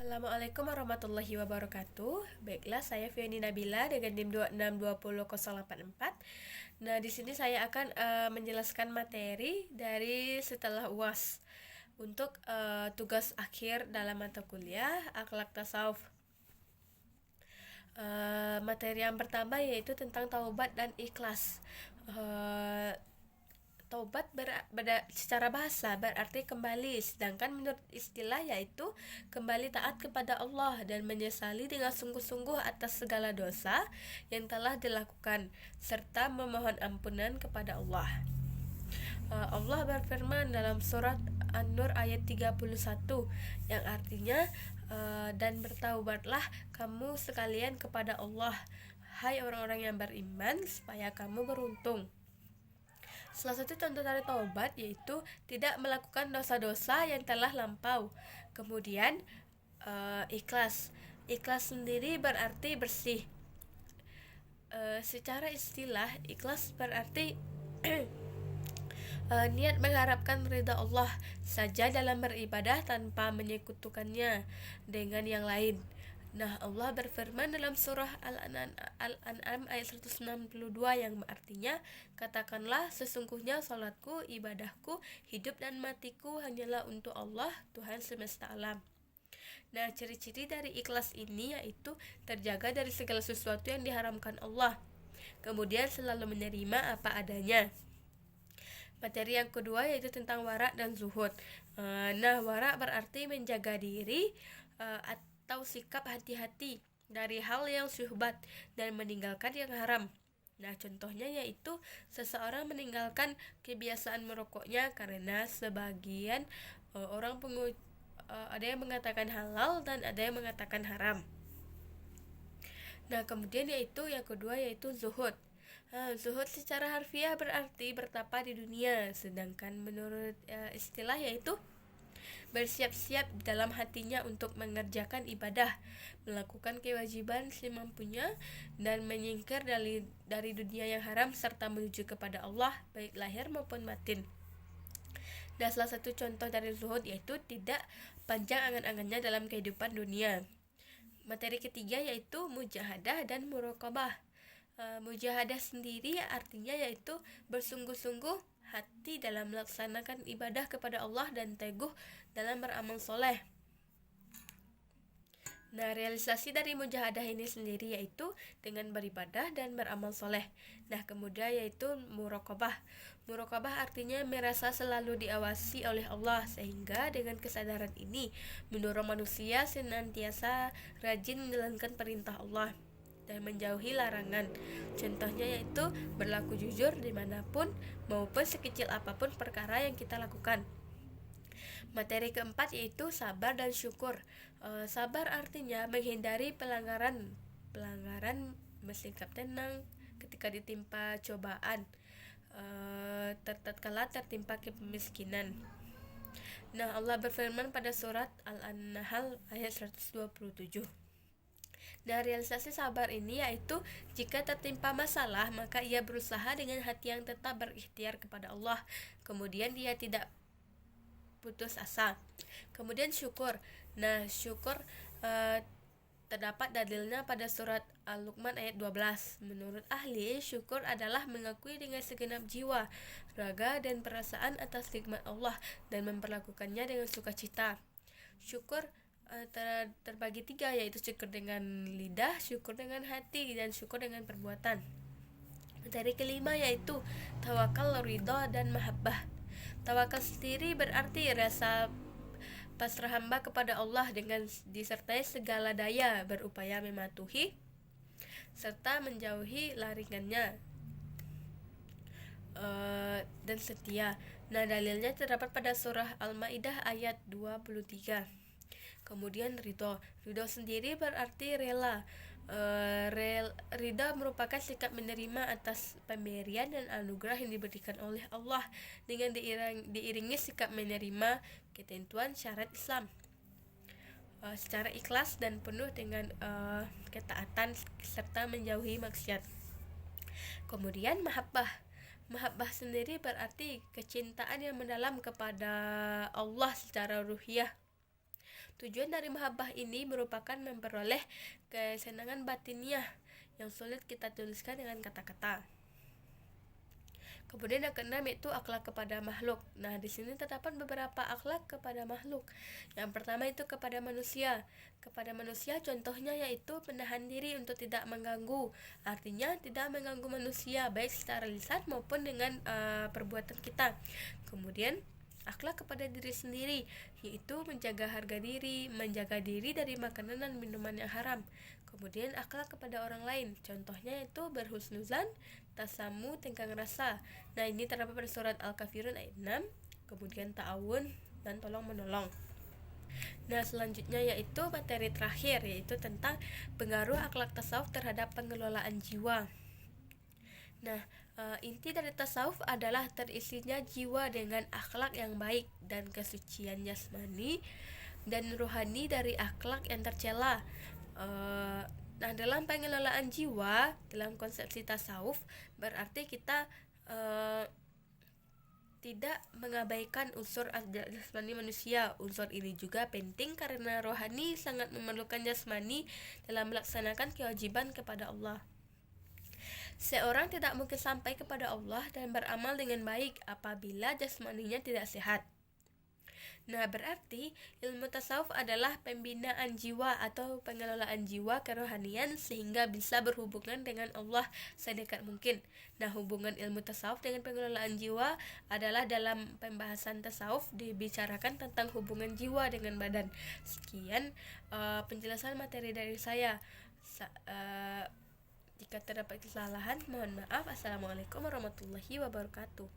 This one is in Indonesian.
Assalamualaikum warahmatullahi wabarakatuh. Baiklah, saya Fiani Nabila dengan NIM 2620084. Nah, di sini saya akan menjelaskan materi dari setelah UAS untuk tugas akhir dalam mata kuliah Akhlak Tasawuf. Materi yang pertama yaitu tentang taubat dan ikhlas. Taubat secara bahasa berarti kembali, sedangkan menurut istilah yaitu kembali taat kepada Allah dan menyesali dengan sungguh-sungguh atas segala dosa yang telah dilakukan, serta memohon ampunan kepada Allah. Allah berfirman dalam surat An-Nur ayat 31 yang artinya dan bertaubatlah kamu sekalian kepada Allah, hai orang-orang yang beriman, supaya kamu beruntung. Salah satu contoh dari taubat yaitu tidak melakukan dosa-dosa yang telah lampau. Kemudian ikhlas. Ikhlas sendiri berarti bersih. Secara istilah, ikhlas berarti niat mengharapkan ridha Allah saja dalam beribadah tanpa menyekutukannya dengan yang lain. Nah, Allah berfirman dalam surah Al-An'am ayat 162 yang artinya, katakanlah sesungguhnya salatku, ibadahku, hidup dan matiku hanyalah untuk Allah, Tuhan semesta alam. Nah, ciri-ciri dari ikhlas ini yaitu terjaga dari segala sesuatu yang diharamkan Allah, kemudian selalu menerima apa adanya. Materi yang kedua yaitu tentang wara' dan zuhud. Nah, wara' berarti menjaga diri atau sikap hati-hati dari hal yang syubhat dan meninggalkan yang haram. Nah, contohnya yaitu seseorang meninggalkan kebiasaan merokoknya karena sebagian orang ada yang mengatakan halal dan ada yang mengatakan haram. Nah, kemudian yaitu yang kedua yaitu zuhud. Zuhud secara harfiah berarti bertapa di dunia, sedangkan menurut istilah yaitu bersiap-siap dalam hatinya untuk mengerjakan ibadah, melakukan kewajiban semampunya, dan menyingkir dari dunia yang haram serta menuju kepada Allah baik lahir maupun batin. Dan salah satu contoh dari zuhud yaitu tidak panjang angan-angannya dalam kehidupan dunia. Materi ketiga yaitu mujahadah dan muraqabah. Mujahadah sendiri artinya yaitu bersungguh-sungguh hati dalam melaksanakan ibadah kepada Allah dan teguh dalam beramal soleh. Nah, realisasi dari mujahadah ini sendiri yaitu dengan beribadah dan beramal soleh. Nah, kemudian yaitu muraqabah. Muraqabah artinya merasa selalu diawasi oleh Allah, sehingga dengan kesadaran ini mendorong manusia senantiasa rajin menjalankan perintah Allah dan menjauhi larangan. Contohnya yaitu berlaku jujur dimanapun maupun sekecil apapun perkara yang kita lakukan. Materi keempat yaitu sabar dan syukur. Sabar artinya menghindari pelanggaran, bersikap tenang ketika ditimpa cobaan, tatkala tertimpa kemiskinan. Nah, Allah berfirman pada surat Al-Nahl ayat 127. Nah, realisasi sabar ini yaitu jika tertimpa masalah, maka ia berusaha dengan hati yang tetap berikhtiar kepada Allah, kemudian dia tidak putus asa. Kemudian syukur. Nah, syukur terdapat dalilnya pada surat Al-Luqman ayat 12. Menurut ahli, syukur adalah mengakui dengan segenap jiwa, raga dan perasaan atas nikmat Allah dan memperlakukannya dengan sukacita. Syukur terbagi tiga, yaitu syukur dengan lidah, syukur dengan hati, dan syukur dengan perbuatan. Materi kelima yaitu tawakal, ridha, dan mahabbah. Tawakal sendiri berarti rasa pasrah hamba kepada Allah dengan disertai segala daya berupaya mematuhi serta menjauhi larangannya dan setia. Nah, dalilnya terdapat pada surah Al-Maidah ayat 23. Kemudian ridho sendiri berarti rela. Ridha merupakan sikap menerima atas pemberian dan anugerah yang diberikan oleh Allah dengan diiringi sikap menerima ketentuan syarat Islam secara ikhlas dan penuh dengan ketaatan serta menjauhi maksiat. Kemudian mahabbah sendiri berarti kecintaan yang mendalam kepada Allah secara ruhiyah. Tujuan dari mahabbah ini merupakan memperoleh kesenangan batiniah yang sulit kita tuliskan dengan kata-kata. Kemudian yang keenam yaitu akhlak kepada makhluk. Nah, di sini terdapat beberapa akhlak kepada makhluk. Yang pertama itu kepada manusia. Kepada manusia contohnya yaitu menahan diri untuk tidak mengganggu. Artinya tidak mengganggu manusia baik secara lisan maupun dengan perbuatan kita. Kemudian akhlak kepada diri sendiri, yaitu menjaga harga diri, menjaga diri dari makanan dan minuman yang haram. Kemudian akhlak kepada orang lain, contohnya itu berhusnuzan, tasamu, tenggang rasa. Nah, ini terdapat pada surat Al-Kafirun ayat 6, kemudian ta'awun dan tolong menolong. Nah, selanjutnya yaitu materi terakhir, yaitu tentang pengaruh akhlak tasawuf terhadap pengelolaan jiwa. Nah, inti dari tasawuf adalah terisinya jiwa dengan akhlak yang baik dan kesucian jasmani dan rohani dari akhlak yang tercela. Nah, dalam pengelolaan jiwa dalam konsepsi tasawuf berarti kita tidak mengabaikan unsur jasmani manusia. Unsur ini juga penting karena rohani sangat memerlukan jasmani dalam melaksanakan kewajiban kepada Allah. Seorang tidak mungkin sampai kepada Allah dan beramal dengan baik apabila jasmaninya tidak sehat. Nah, berarti ilmu tasawuf adalah pembinaan jiwa atau pengelolaan jiwa kerohanian sehingga bisa berhubungan dengan Allah sedekat mungkin. Nah, hubungan ilmu tasawuf dengan pengelolaan jiwa adalah dalam pembahasan tasawuf dibicarakan tentang hubungan jiwa dengan badan. Sekian penjelasan materi dari saya. Jika terdapat kesalahan, mohon maaf. Assalamualaikum warahmatullahi wabarakatuh.